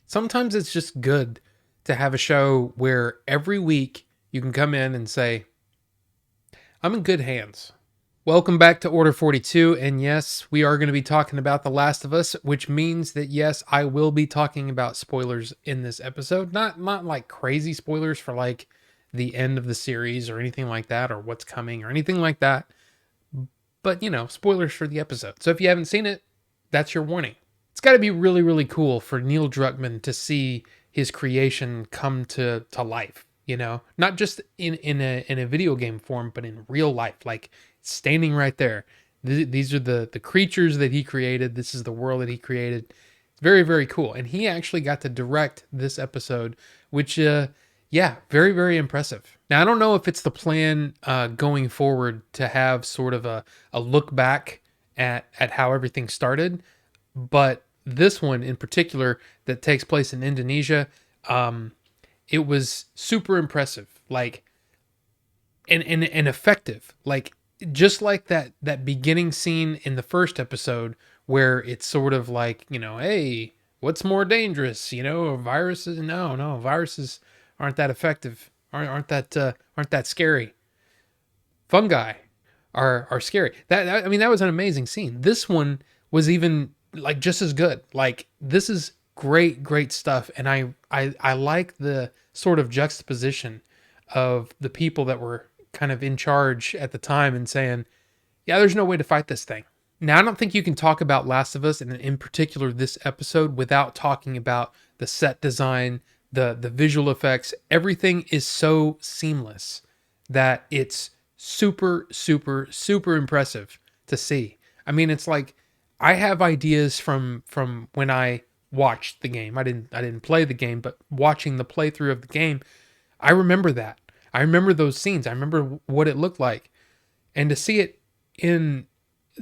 Sometimes it's just good to have a show where every week you can come in and say, I'm in good hands. Welcome back to Order 42. And yes, we are going to be talking about The Last of Us, which means that yes, I will be talking about spoilers in this episode. Not like crazy spoilers for like the end of the series or anything like that, or what's coming or anything like that. But spoilers for the episode. So if you haven't seen it, that's your warning. It's got to be really, really cool for Neil Druckmann to see his creation come to life. Not just in a video game form, but in real life, like standing right there. These are the creatures that he created. This is the world that he created. It's very, very cool. And he actually got to direct this episode, which yeah, very, very impressive. Now, I don't know if it's the plan going forward to have sort of a look back at how everything started, but this one in particular that takes place in Indonesia, it was super impressive, like and effective, like just like that beginning scene in the first episode where it's sort of like hey, what's more dangerous, viruses? No, viruses aren't that effective, aren't that scary. Fungi are scary. I mean, that was an amazing scene. This one was even like just as good. Like this is great stuff, and I like the sort of juxtaposition of the people that were kind of in charge at the time and saying, yeah, there's no way to fight this thing. Now, I don't think you can talk about Last of Us, and in particular this episode, without talking about the set design, the visual effects. Everything is so seamless that it's super impressive to see. I mean, it's like I have ideas from when I watched the game. I didn't play the game, but watching the playthrough of the game, I remember that. I remember those scenes. I remember what it looked like. And to see it in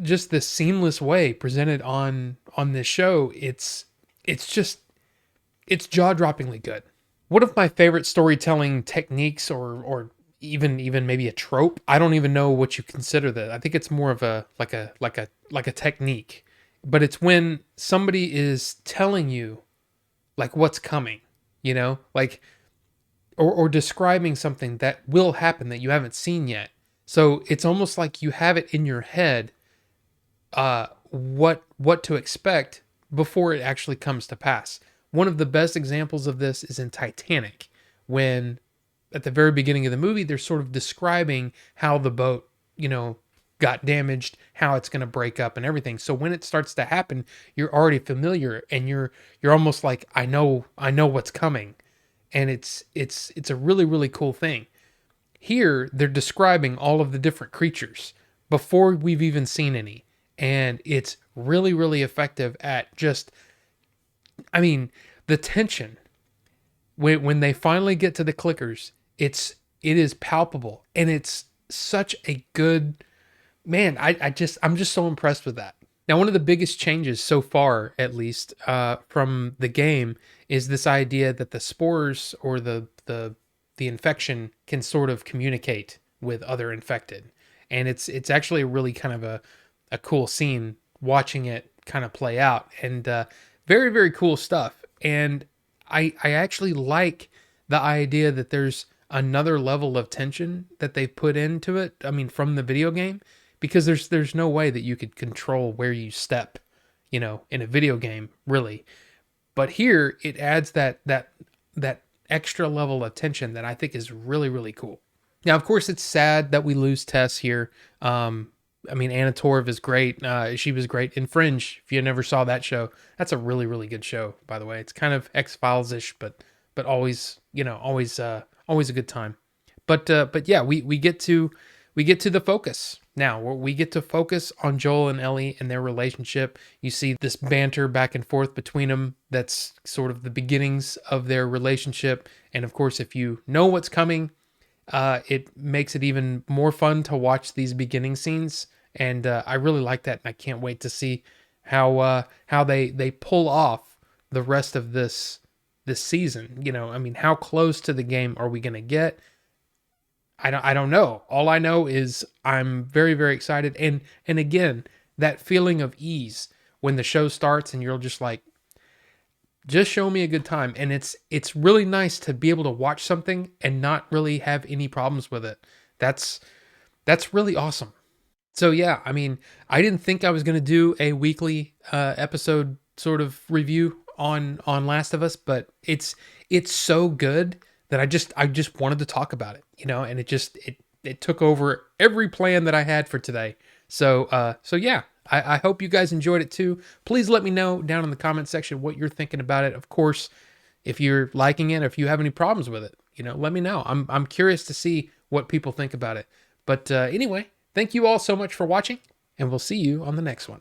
just this seamless way presented on this show, it's just it's jaw-droppingly good. One of my favorite storytelling techniques, or even maybe a trope. I don't even know what you consider that. I think it's more of a like a technique. But it's when somebody is telling you like what's coming, like or describing something that will happen that you haven't seen yet. So it's almost like you have it in your head what to expect before it actually comes to pass. One of the best examples of this is in Titanic, when at the very beginning of the movie they're sort of describing how the boat, got damaged, how it's going to break up and everything. So when it starts to happen, you're already familiar and you're almost like I know what's coming. And it's a really cool thing. Here, they're describing all of the different creatures before we've even seen any. And it's really effective at just, I mean, the tension. When they finally get to the clickers, it is palpable. And it's such a good, man, I'm just so impressed with that. Now, one of the biggest changes so far, at least, from the game, is this idea that the spores or the infection can sort of communicate with other infected, and it's actually really kind of a cool scene watching it kind of play out, and very cool stuff. And I actually like the idea that there's another level of tension that they put into it. I mean, from the video game, because there's no way that you could control where you step, in a video game, really. But here it adds that extra level of tension that I think is really cool. Now, of course, it's sad that we lose Tess here. I mean, Anna Torv is great. She was great in Fringe. If you never saw that show, that's a really good show, by the way. It's kind of X-Files ish, but always always a good time. But yeah, we get to the focus now. Where we get to focus on Joel and Ellie and their relationship. You see this banter back and forth between them. That's sort of the beginnings of their relationship. And of course, if you know what's coming, it makes it even more fun to watch these beginning scenes. And I really like that, and I can't wait to see how they pull off the rest of this season. I mean, how close to the game are we gonna get? I don't know. All I know is I'm very excited, and again, that feeling of ease when the show starts and you're just like, Just show me a good time. And it's really nice to be able to watch something and not really have any problems with it. That's that's really awesome. So yeah, I mean, I didn't think I was going to do a weekly episode sort of review on Last of Us, but it's so good that I just wanted to talk about it, you know, and it took over every plan that I had for today. So yeah, I hope you guys enjoyed it too. Please let me know down in the comment section what you're thinking about it. Of course, if you're liking it, or if you have any problems with it, you know, let me know. I'm curious to see what people think about it. But anyway, thank you all so much for watching, and we'll see you on the next one.